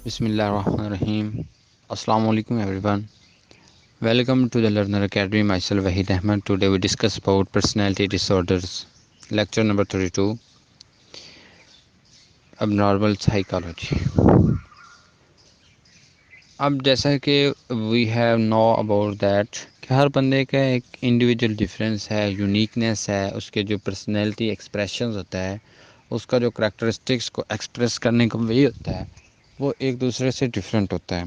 بسم اللہ الرحمن الرحیم. السلام علیکم everyone. Welcome to the Learner Academy. Myself Wahid Ahmed. Today we discuss about personality disorders. Lecture number 32. Abnormal psychology. اب جیسا کہ we have know about that کہ ہر بندے کا ایک انڈیویجول ڈفرینس ہے، یونیکنیس ہے، اس کے جو پرسنالٹی ایکسپریشنز ہوتا ہے، اس کا جو کریکٹرسٹکس کو ایکسپریس کرنے کا وے ہوتا ہے وہ ایک دوسرے سے ڈفرینٹ ہوتا ہے،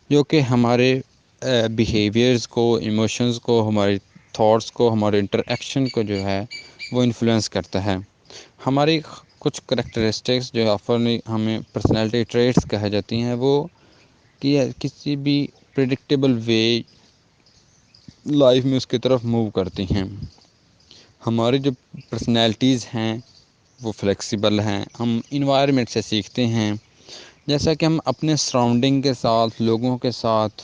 جو کہ ہمارے بیہیویئرز کو، ایموشنز کو، ہمارے تھاٹس کو، ہمارے انٹریکشن کو جو ہے وہ انفلوئنس کرتا ہے. ہماری کچھ کریکٹرسٹکس جو ہمیں پرسنالٹی ٹریٹس کہا جاتی ہیں، وہ کہ کسی بھی پریڈکٹیبل وے لائف میں اس کی طرف موو کرتی ہیں. ہماری جو پرسنالٹیز ہیں وہ فلیکسیبل ہیں، ہم انوائرمنٹ سے سیکھتے ہیں. جیسا کہ ہم اپنے سراؤنڈنگ کے ساتھ، لوگوں کے ساتھ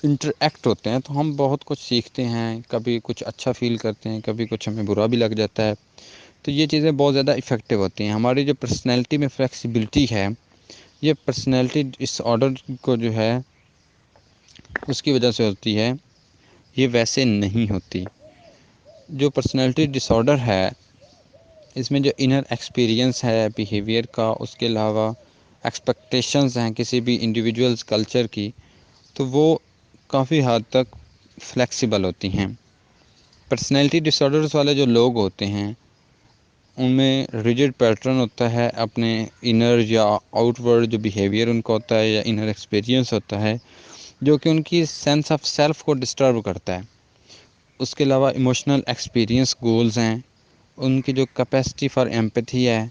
انٹریکٹ ہوتے ہیں تو ہم بہت کچھ سیکھتے ہیں، کبھی کچھ اچھا فیل کرتے ہیں، کبھی کچھ ہمیں برا بھی لگ جاتا ہے. تو یہ چیزیں بہت زیادہ افیکٹو ہوتی ہیں. ہماری جو پرسنالٹی میں فلیکسیبلٹی ہے، یہ پرسنالٹی ڈس آرڈر کو جو ہے اس کی وجہ سے ہوتی ہے، یہ ویسے نہیں ہوتی. جو پرسنالٹی ڈس آرڈر ہے اس میں جو انر ایکسپیرینس ہے بیہیویئر کا، اس کے علاوہ ایکسپیکٹیشنز ہیں کسی بھی انڈیویجولز کلچر کی، تو وہ کافی حد تک فلیکسیبل ہوتی ہیں. پرسنالٹی ڈس آرڈرز والے جو لوگ ہوتے ہیں ان میں ریجڈ پیٹرن ہوتا ہے، اپنے انر یا آؤٹ ورڈ جو بیہیویئر ان کا ہوتا ہے یا انر ایکسپیرینس ہوتا ہے، جو کہ ان کی سینس آف سیلف کو ڈسٹرب کرتا ہے. اس کے علاوہ ایموشنل ایکسپیرینس گولز ہیں، ان کی جو کیپیسٹی فار ایمپتھی ہے،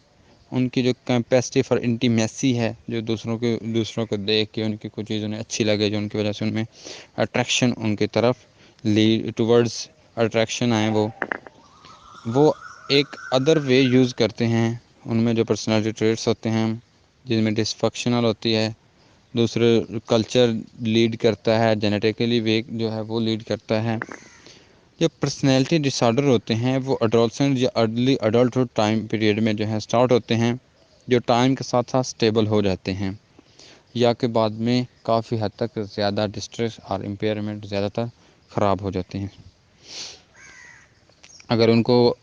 ان کی جو کیپیسٹی فار انٹیمیسی ہے، جو دوسروں کو دیکھ کے ان کی کوئی چیز انہیں اچھی لگے، جو ان کی وجہ سے ان میں اٹریکشن ان کی طرف لیڈ ٹورڈز اٹریکشن آئیں، وہ ایک ادر وے یوز کرتے ہیں. ان میں جو پرسنالٹی ٹریٹس ہوتے ہیں جن میں ڈسفنکشنل ہوتی ہے، دوسرے کلچر لیڈ کرتا ہے، جینیٹیکلی وے جو ہے وہ لیڈ کرتا ہے. جو پرسنالٹی ڈس آرڈر ہوتے ہیں وہ اڈولسنٹ یا ارلی اڈلٹہڈ ٹائم پیریڈ میں جو ہے سٹارٹ ہوتے ہیں، جو ٹائم کے ساتھ ساتھ سٹیبل ہو جاتے ہیں، یا کہ بعد میں کافی حد تک زیادہ ڈسٹریس اور امپیئرمنٹ زیادہ تر خراب ہو جاتے ہیں. اگر ان کو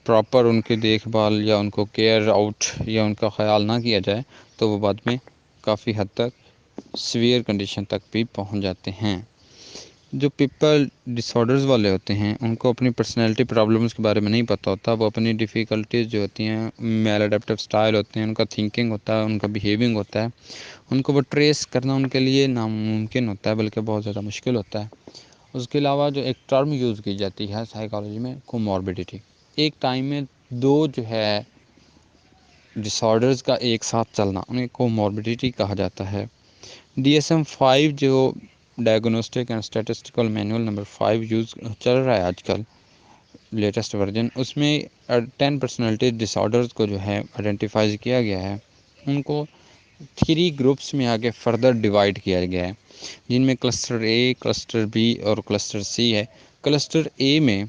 پراپر ان کی دیکھ بھال یا ان کو کیئر آؤٹ یا ان کا خیال نہ کیا جائے تو وہ بعد میں کافی حد تک سیویئر کنڈیشن تک بھی پہنچ جاتے ہیں. جو پیپل ڈس آرڈرز والے ہوتے ہیں ان کو اپنی پرسنالٹی پرابلمس کے بارے میں نہیں پتہ ہوتا. وہ اپنی ڈیفیکلٹیز جو ہوتی ہیں، میل اڈیپٹیو سٹائل ہوتے ہیں، ان کا تھنکنگ ہوتا ہے، ان کا بیہیونگ ہوتا ہے، ان کو وہ ٹریس کرنا ان کے لیے ناممکن ہوتا ہے، بلکہ بہت زیادہ مشکل ہوتا ہے. اس کے علاوہ جو ایک ٹرم یوز کی جاتی ہے سائیکالوجی میں، کوموربیڈیٹی، ایک ٹائم میں دو جو ہے ڈس آرڈرز کا ایک ساتھ چلنا، انہیں کوموربیڈیٹی کہا جاتا ہے. DSM-5 جو diagnostic and statistical manual number 5 use چل رہا ہے آج کل لیٹسٹ ورژن، اس میں 10 پرسنالٹی ڈس آرڈرز کو جو ہے آئیڈینٹیفائی کیا گیا ہے. ان کو 3 گروپس میں آگے فردر ڈیوائڈ کیا گیا ہے، جن میں کلسٹر اے، کلسٹر بی اور کلسٹر سی ہے. کلسٹر اے میں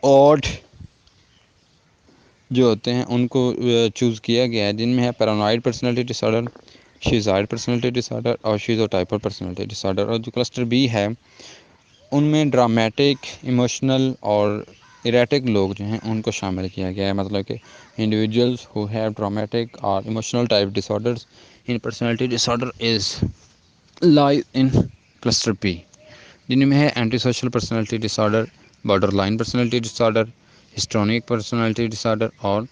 آڈ جو ہوتے ہیں ان کو چوز کیا گیا ہے، جن میں ہے پیرانوئڈ پرسنالٹی ڈس order, schizoid personality disorder اور شیزو ٹائپر پرسنالٹی ڈس آرڈر. اور جو کلسٹر بی ہے ان میں ڈرامیٹک، ایموشنل اور ایریٹک لوگ جو ہیں ان کو شامل کیا گیا ہے. مطلب کہ انڈیویجولز ہو ہیو ڈرامیٹک اور emotional type disorders in personality disorder is lie in cluster B, جن میں ہے anti social personality disorder, borderline personality disorder, histrionic personality disorder اور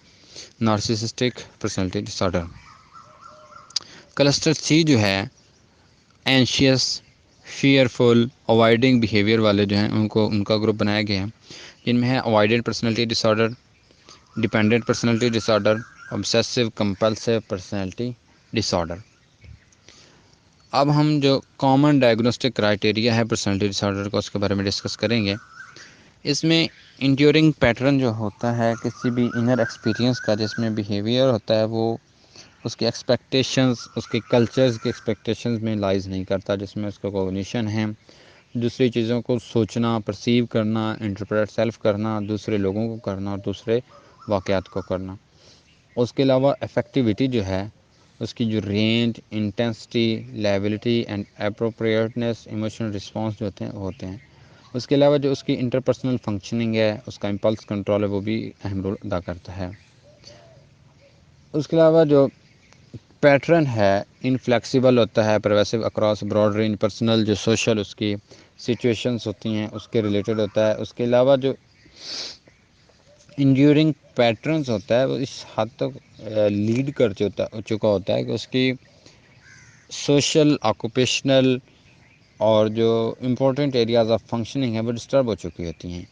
narcissistic personality disorder. Cluster C جو ہے anxious, fearful, avoiding behaviour والے جو ہیں ان کا گروپ بنایا گیا ہے، جن میں ہے اوائڈنٹ پرسنالٹی ڈس آرڈر، ڈیپینڈنٹ پرسنالٹی ڈس آرڈر، obsessive compulsive پرسنالٹی ڈس آرڈر. اب ہم جو کامن ڈائگنوسٹک کرائٹیریا ہے پرسنالٹی ڈس آرڈر کا اس کے بارے میں ڈسکس کریں گے. اس میں انڈیورنگ پیٹرن جو ہوتا ہے کسی بھی انر ایکسپیرینس کا، جس میں بیہیویئر ہوتا ہے وہ اس کی ایکسپیکٹیشنز، اس کے کلچرز کی ایکسپیکٹیشنز میں لائز نہیں کرتا، جس میں اس کا کوگنیشن ہے، دوسری چیزوں کو سوچنا، پرسیو کرنا، انٹرپریٹ سیلف کرنا، دوسرے لوگوں کو کرنا اور دوسرے واقعات کو کرنا. اس کے علاوہ افیکٹیویٹی جو ہے اس کی جو range, intensity, lability and appropriateness, emotional response جو ہوتے ہیں. اس کے علاوہ جو اس کی انٹرپرسنل فنکشننگ ہے، اس کا امپلس کنٹرول ہے، وہ بھی اہم رول ادا کرتا ہے. اس کے علاوہ جو پیٹرن ہے انفلیکسیبل ہوتا ہے، pervasive across broad range personal جو سوشل اس کی سچویشنز ہوتی ہیں اس کے ریلیٹڈ ہوتا ہے. اس کے علاوہ جو انڈیورنگ پیٹرنز ہوتا ہے وہ اس حد تک لیڈ کر چکا ہوتا ہے کہ اس کی سوشل، آکوپیشنل اور جو امپورٹنٹ ایریاز آف فنکشننگ ہیں وہ ڈسٹرب ہو چکی ہوتی ہیں.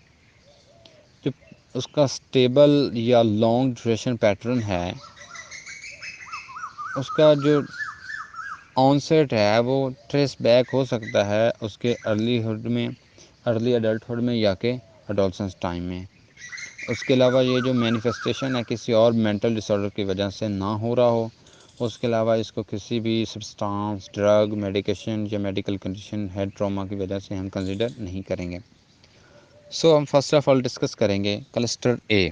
جو اس کا اسٹیبل یا لانگ ڈیوریشن پیٹرن ہے، اس کا جو آن سیٹ ہے وہ ٹریس بیک ہو سکتا ہے اس کے ارلی ایڈلٹہڈ میں یا کہ ایڈولسنس ٹائم میں. اس کے علاوہ یہ جو مینیفیسٹیشن ہے کسی اور مینٹل ڈس آرڈر کی وجہ سے نہ ہو رہا ہو. اس کے علاوہ اس کو کسی بھی سبسٹانس، ڈرگ، میڈیکیشن یا میڈیکل کنڈیشن، ہیڈ ٹراما کی وجہ سے ہم کنسیڈر نہیں کریں گے. سو ہم فرسٹ آف آل ڈسکس کریں گے کلسٹر اے.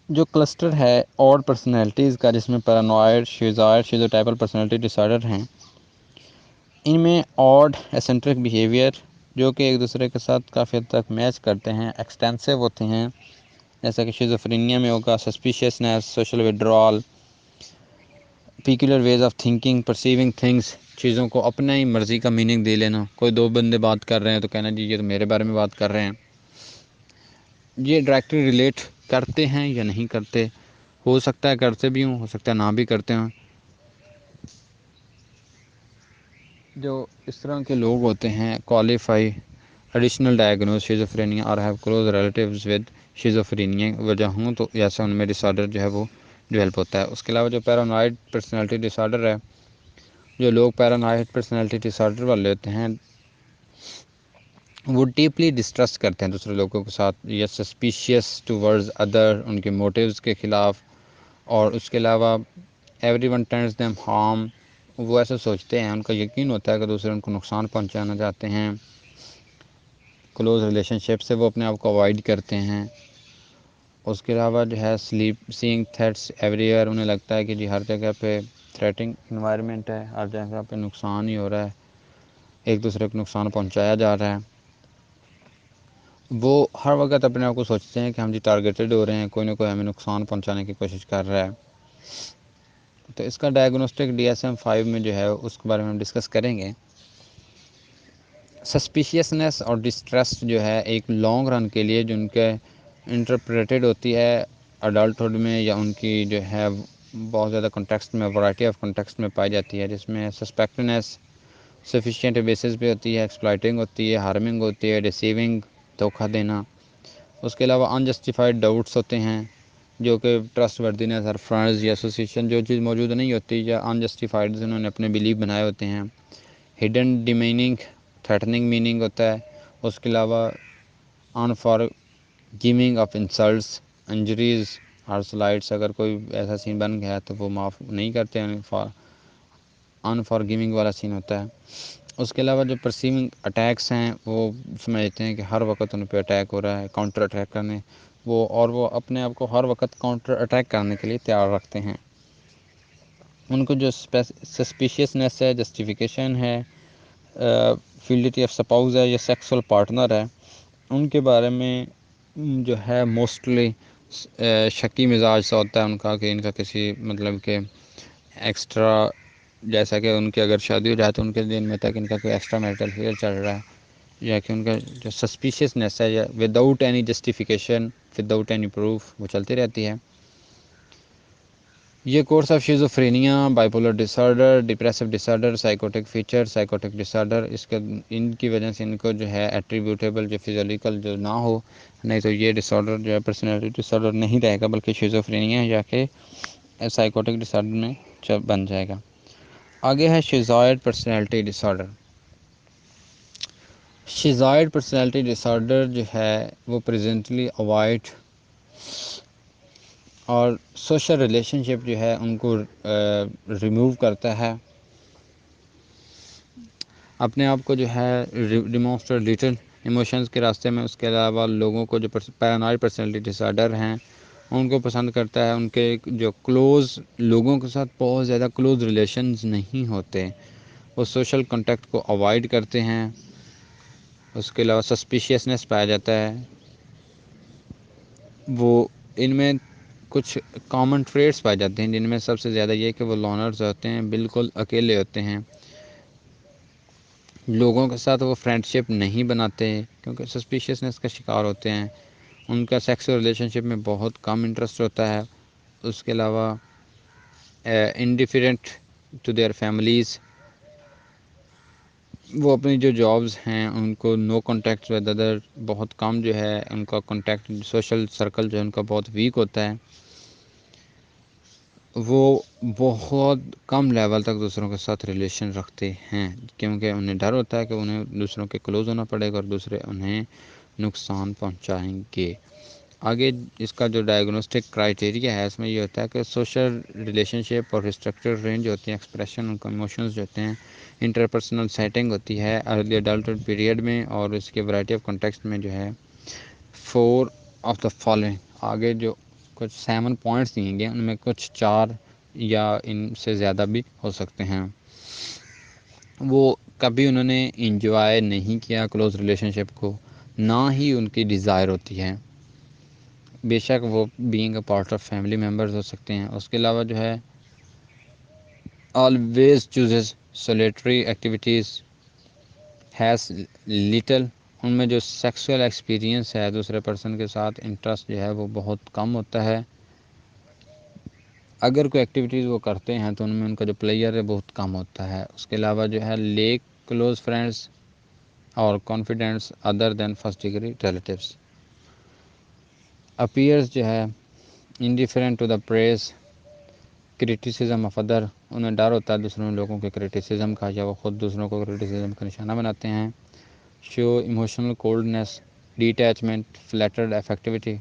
جو کلسٹر ہے آڈ پرسنالٹیز کا، جس میں پیرانوائڈ، شیزوٹائپل پرسنالٹی ڈس آرڈر ہیں. ان میں آڈ ایسنٹرک بیہیویئر جو کہ ایک دوسرے کے ساتھ کافی حد تک میچ کرتے ہیں، ایکسٹینسو ہوتے ہیں، جیسا کہ شیزوفرینیا میں ہوگا suspiciousness, social withdrawal, peculiar ways of thinking, perceiving things, چیزوں کو اپنا ہی مرضی کا میننگ دے لینا. کوئی دو بندے بات کر رہے ہیں تو کہنا جی یہ تو میرے بارے میں بات کر رہے ہیں. یہ ڈائریکٹلی ریلیٹ کرتے ہیں یا نہیں کرتے، ہو سکتا ہے کرتے بھی ہوں، ہو سکتا ہے نہ بھی کرتے ہوں. جو اس طرح کے لوگ ہوتے ہیں کوالیفائی ایڈیشنل ڈائگنوز شیزوفرینیا اور have close relatives with schizophrenia وجہ ہوں تو ایسا ان میں ڈس آرڈر جو ہے وہ ڈیولپ ہوتا ہے. اس کے علاوہ جو پیرانوائڈ پرسنالٹی ڈس آرڈر ہے، جو لوگ پیرانوائڈ پرسنالٹی ڈس آرڈر والے ہوتے ہیں وہ ڈیپلی ڈسٹرسٹ کرتے ہیں دوسرے لوگوں کے ساتھ، یا سسپیشیس ٹوورڈز ادر، ان کے موٹیوز کے خلاف. اور اس کے علاوہ every one turns them harm, وہ ایسے سوچتے ہیں، ان کا یقین ہوتا ہے کہ دوسرے ان کو نقصان پہنچانا چاہتے ہیں. کلوز ریلیشن شپ سے وہ اپنے آپ کو اوائڈ کرتے ہیں. اس کے علاوہ جو ہے سینگ تھریٹس ایوری ایئر، انہیں لگتا ہے کہ جی ہر جگہ پہ تھریٹنگ انوائرمنٹ ہے، ہر جگہ پہ نقصان ہی ہو رہا ہے، ایک دوسرے کو نقصان پہنچایا جا رہا ہے. وہ ہر وقت اپنے آپ کو سوچتے ہیں کہ ہم جی ٹارگیٹڈ ہو رہے ہیں، کوئی نہ کوئی ہمیں نقصان پہنچانے کی کوشش کر رہا ہے. تو اس کا ڈائگنوسٹک DSM-5 میں جو ہے اس کے بارے میں ہم ڈسکس کریں گے. سسپیشیسنیس اور ڈسٹرسٹ جو ہے ایک لانگ رن کے لیے جن کے انٹرپریٹڈ ہوتی ہے اڈلٹہڈ میں، یا ان کی جو ہے بہت زیادہ کنٹیکسٹ میں، ورائٹی آف کنٹیکسٹ میں پائی جاتی ہے، جس میں سسپیکٹنیس سفیشینٹ بیسس پہ ہوتی ہے، ایکسپلائٹنگ ہوتی ہے، ہارمنگ ہوتی ہے، ڈیسیونگ، دھوکہ دینا. اس کے علاوہ انجسٹیفائڈ ڈاؤٹس ہوتے ہیں، جو کہ ٹرسٹ وردینس اور فرینڈز یا ایسوسیشن جو چیز موجود نہیں ہوتی یا انجسٹیفائڈ انہوں نے اپنے بلیف بنائے ہوتے ہیں. ہڈن ڈیمیننگ، تھریٹننگ میننگ ہوتا ہے. اس کے علاوہ unforgiving of insults, injuries اور سلائٹس، اگر کوئی ایسا سین بن گیا تو وہ معاف نہیں کرتے ہیں، ان فار گیونگ والا سین ہوتا ہے. اس کے علاوہ جو پرسیونگ اٹیکس ہیں وہ سمجھتے ہیں کہ ہر وقت ان پہ اٹیک ہو رہا ہے، کاؤنٹر اٹیک کرنے وہ اپنے آپ کو ہر وقت کاؤنٹر اٹیک کرنے کے لیے تیار رکھتے ہیں. ان کو جو سسپیشیسنیس ہے، جسٹیفیکیشن ہے، فیلڈیٹی آف سپاؤز ہے یا سیکسول پارٹنر ہے، ان کے بارے میں جو ہے موسٹلی شکی مزاج سا ہوتا ہے ان کا، کہ ان کا کسی مطلب کہ ایکسٹرا، جیسا کہ ان کی اگر شادی ہو جائے تو ان کے دن میں تک ان کا کوئی ایکسٹرا میرٹل افیئر چل رہا ہے، یا کہ ان کا جو سسپیشیسنیس ہے یا without any justification, without any proof, وہ چلتی رہتی ہے. یہ course of schizophrenia, bipolar disorder, depressive disorder, psychotic feature, psychotic disorder, ان کی وجہ سے ان کو جو ہے ایٹریبیوٹیبل جو فزیکل جو نہ ہو، نہیں تو یہ ڈس آرڈر جو ہے پرسنالٹی ڈس آرڈر نہیں رہے گا، بلکہ شیزوفرینیا یا کہ سائیکوٹک ڈس آرڈر میں بن جائے گا. آگے ہے شیزوئڈ پرسنالٹی ڈس آرڈر. شیزوئڈ پرسنالٹی ڈس آرڈر جو ہے وہ پریزنٹلی اوائڈ اور سوشل ریلیشن شپ جو ہے ان کو ریموو کرتا ہے، اپنے آپ کو جو ہے ڈیمونسٹریٹ لیٹل ایموشنز کے راستے میں. اس کے علاوہ لوگوں کو جو پیرانوائڈ پرسنالٹی ڈس آرڈر ہیں ان کو پسند کرتا ہے، ان کے جو کلوز لوگوں کے ساتھ بہت زیادہ کلوز ریلیشنز نہیں ہوتے، وہ سوشل کنٹیکٹ کو اوائڈ کرتے ہیں۔ اس کے علاوہ سسپیشیسنس پایا جاتا ہے۔ وہ ان میں کچھ کامن ٹریٹس پائے جاتے ہیں، جن میں سب سے زیادہ یہ کہ وہ لونرز ہوتے ہیں، بالکل اکیلے ہوتے ہیں، لوگوں کے ساتھ وہ فرینڈ شپ نہیں بناتے کیونکہ سسپیشیسنس کا شکار ہوتے ہیں، ان کا سیکسول ریلیشن شپ میں بہت کم انٹرسٹ ہوتا ہے۔ اس کے علاوہ انڈیفرنٹ ٹو دیئر فیملیز، وہ اپنی جو جابز ہیں ان کو نو کانٹیکٹ ود ادر، بہت کم جو ہے ان کا کانٹیکٹ، سوشل سرکل جو ہے ان کا بہت ویک ہوتا ہے، وہ بہت کم لیول تک دوسروں کے ساتھ ریلیشن رکھتے ہیں کیونکہ انہیں ڈر ہوتا ہے کہ انہیں دوسروں کے کلوز ہونا پڑے گا اور دوسرے انہیں نقصان پہنچائیں گے۔ آگے اس کا جو ڈائگنوسٹک کرائٹیریا ہے اس میں یہ ہوتا ہے کہ سوشل ریلیشن شپ اور اسٹرکچر رینج ہوتی ہیں، ایکسپریشن ان کا ایموشنز جو ہوتے ہیں، انٹرپرسنل سیٹنگ ہوتی ہے ارلی اڈلٹہڈ پیریڈ میں، اور اس کے ورائٹی آف کنٹیکسٹ میں جو ہے 4 آف دا فالوئنگ، آگے جو کچھ 7 پوائنٹس دیے گئے ان میں کچھ 4 یا ان سے زیادہ بھی ہو سکتے ہیں۔ وہ کبھی انہوں نے انجوائے نہیں کیا کلوز ریلیشن شپ کو، نہ ہی ان کی ڈیزائر ہوتی ہے، بے شک وہ being a part of family members ہو سکتے ہیں۔ اس کے علاوہ جو ہے always chooses solitary activities, has little, ان میں جو سیکسول ایکسپیرینس ہے دوسرے پرسن کے ساتھ انٹرسٹ جو ہے وہ بہت کم ہوتا ہے، اگر کوئی ایکٹیویٹیز وہ کرتے ہیں تو ان میں ان کا جو پلیئر ہے بہت کم ہوتا ہے۔ اس کے علاوہ جو ہے لیک کلوز فرینڈس اور confidants other than first degree relatives, appears جو ہے indifferent to the praise criticism of other, انہیں ڈر ہوتا ہے دوسروں لوگوں کے کرٹیسزم کا، یا وہ خود دوسروں کو کرٹیسزم کا نشانہ بناتے ہیں۔ شو ایموشنل کولڈنس، ڈیٹیچمنٹ، فلیٹرڈ افیکٹیوٹی،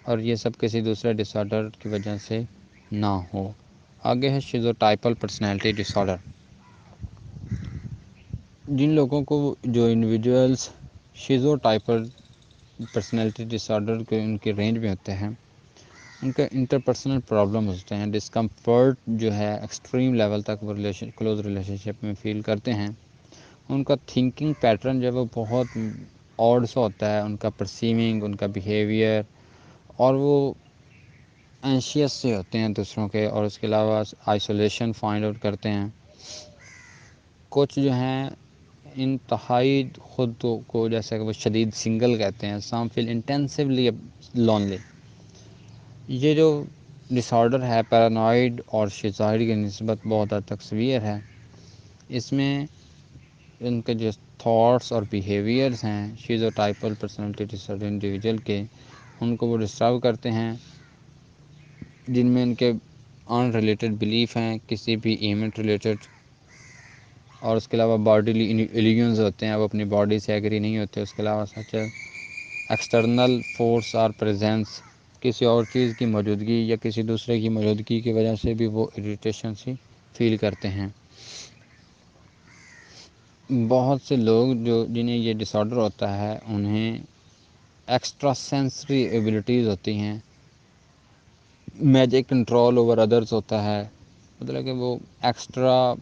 اور یہ سب کسی دوسرے ڈس آرڈر کی وجہ سے نہ ہو۔ آگے ہے شیزوٹائپل پرسنالٹی ڈس آرڈر، جن لوگوں کو جو انڈیویجولس شیزوٹائپل پرسنالٹی ڈس آرڈر کے ان کے رینج میں ہوتے ہیں، ان کا انٹرپرسنل پرابلم ہوتے ہیں، ڈسکمفرٹ جو ہے ایکسٹریم لیول تک وہ کلوز ریلیشن شپ میں فیل کرتے ہیں، ان کا تھنکنگ پیٹرن جو ہے وہ بہت آڈ سا ہوتا ہے، ان کا پرسیونگ، ان کا بیہیویئر، اور وہ اینشیس سے ہوتے ہیں دوسروں کے، اور اس کے علاوہ آئسولیشن فائنڈ آؤٹ کرتے ہیں۔ کچھ جو ہیں انتہائی خود کو جیسا کہ وہ شدید سنگل کہتے ہیں، سام فیل انٹینسولی لونلی۔ یہ جو ڈس آرڈر ہے پیرانوائڈ اور شیزوئڈ کی نسبت بہت حد تک سیویئر ہے، اس میں ان کے جو تھاٹس اور بیہیویئرز ہیں شیزوٹائپل پرسنالٹی ڈس آرڈر انڈیویجول کے، ان کو وہ ڈسٹرب کرتے ہیں، جن میں ان کے ان ریلیٹڈ بلیف ہیں کسی بھی ایونٹ ریلیٹڈ، اور اس کے علاوہ باڈیلی ایلیگنز ہوتے ہیں، وہ اپنی باڈی سے ایگری نہیں ہوتے۔ اس کے علاوہ سچ ایکسٹرنل فورس اور پریزنس، کسی اور چیز کی موجودگی یا کسی دوسرے کی موجودگی کی وجہ سے بھی وہ اریٹیشن سی فیل کرتے ہیں۔ بہت سے لوگ جنہیں یہ ڈس آرڈر ہوتا ہے انہیں ایکسٹرا سینسری ایبلٹیز ہوتی ہیں، میجک کنٹرول اوور ادرس ہوتا ہے، مطلب کہ وہ ایکسٹرا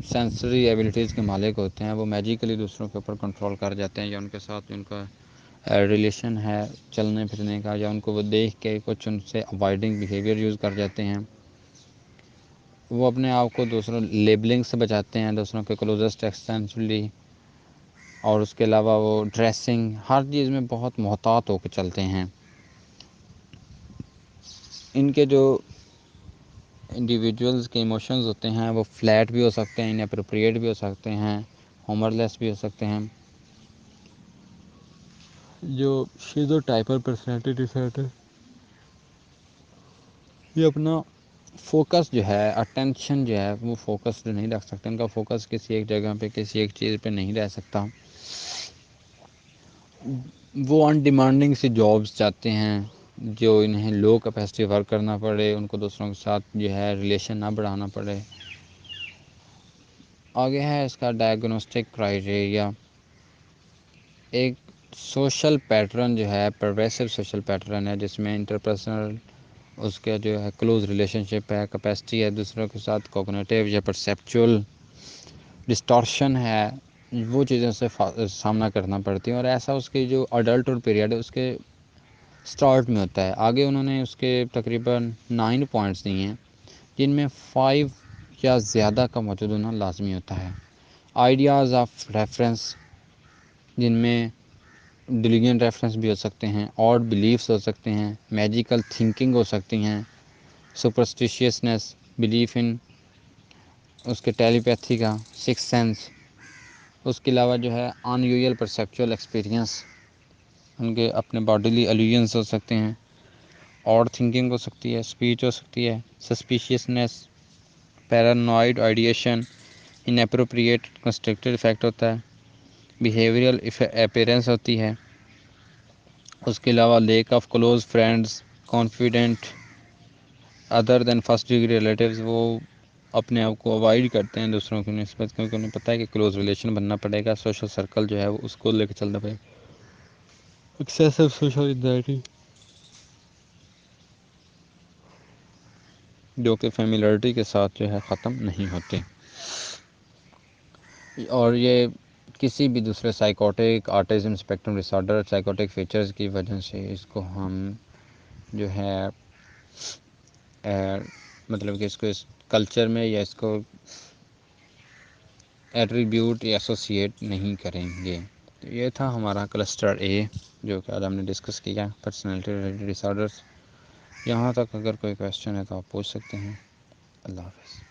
سینسری ایبلٹیز کے مالک ہوتے ہیں، وہ میجیکلی دوسروں کے اوپر کنٹرول کر جاتے ہیں، یا ان کے ساتھ ان کا ریلیشن ہے چلنے پھرنے کا، یا ان کو وہ دیکھ کے کچھ ان سے اوائڈنگ بیہیویئر یوز کر جاتے ہیں۔ وہ اپنے آپ کو دوسروں لیبلنگ سے بچاتے ہیں، دوسروں کے کلوزسٹ ایکسٹینشنلی، اور اس کے علاوہ وہ ڈریسنگ ہر چیز میں بہت محتاط ہو کے چلتے ہیں۔ ان کے جو انڈیویجولز کے ایموشنز ہوتے ہیں وہ فلیٹ بھی ہو سکتے ہیں، اناپروپریٹ بھی ہو سکتے ہیں، ہومر لیس بھی ہو سکتے ہیں۔ جو شیزوٹائپل پرسنالٹی ڈس آرڈر، یہ اپنا فوکس جو ہے، اٹینشن جو ہے وہ فوکس نہیں رکھ سکتے، ان کا فوکس کسی ایک جگہ پہ کسی ایک چیز پہ نہیں رہ سکتا۔ وہ ان ڈیمانڈنگ سی جابس چاہتے ہیں جو انہیں لو کیپیسٹی ورک کرنا پڑے، ان کو دوسروں کے ساتھ جو ہے ریلیشن نہ بڑھانا پڑے۔ آگے ہے اس کا ڈائگنوسٹک کرائٹیریا، ایک سوشل پیٹرن جو ہے پرویسو سوشل پیٹرن ہے، جس میں انٹرپرسنل اس کا جو ہے کلوز ریلیشن شپ ہے، کیپیسٹی ہے دوسروں کے ساتھ، کوگنیٹیو یا پرسیپچول ڈسٹارشن ہے، وہ چیزوں سے سامنا کرنا پڑتی ہیں، اور ایسا اس کی جو اڈلٹہوڈ پیریڈ ہے اس کے سٹارٹ میں ہوتا ہے۔ آگے انہوں نے اس کے تقریباً 9 پوائنٹس دیے ہیں، جن میں 5 یا زیادہ کا موجود ہونا لازمی ہوتا ہے۔ آئیڈیاز آف ریفرنس، جن میں ڈیلیجنٹ ریفرنس بھی ہو سکتے ہیں، اور بلیفس ہو سکتے ہیں، میجیکل تھنکنگ ہو سکتی ہیں، سپرسٹیشیسنس، بلیف ان اس کے ٹیلیپیتھی کا، سکس سینس، اس کے علاوہ جو ہے ان یوزول پرسیپچول ایکسپیرینس، ان کے اپنے باڈیلی الوژنس ہو سکتے ہیں، اور تھنکنگ ہو سکتی ہے، اسپیچ ہو سکتی ہے، suspiciousness, paranoid ideation, inappropriate constructive affect ہوتا ہے، بیہیویئرل اپیرنس ہوتی ہے، اس کے علاوہ lack of close friends, confidant other than first degree relatives, وہ اپنے آپ کو اوائڈ کرتے ہیں دوسروں کی نسبت، کیونکہ انہیں پتہ ہے کہ کلوز ریلیشن بننا پڑے گا، سوشل سرکل جو ہے وہ اس کو لے کے چلنا پڑے گا۔ ایکسیسو سوشل انزائٹی، جو کہ فیملیرٹی کے ساتھ جو ہے ختم نہیں ہوتے، اور یہ کسی بھی دوسرے سائیکوٹک، آٹزم اسپیکٹرم ڈس آرڈر، سائیکوٹک فیچرز کی وجہ سے اس کو ہم جو ہے مطلب کہ اس کو اس کلچر میں یا اس کو ایٹریبیوٹ یا ایسوسیٹ نہیں کریں گے۔ تو یہ تھا ہمارا کلسٹر اے، جو کہ آج ہم نے ڈسکس کیا، پرسنالٹی ریلیٹڈ ڈس آرڈرس۔ یہاں تک اگر کوئی کویسچن ہے تو آپ پوچھ سکتے ہیں۔ اللہ حافظ۔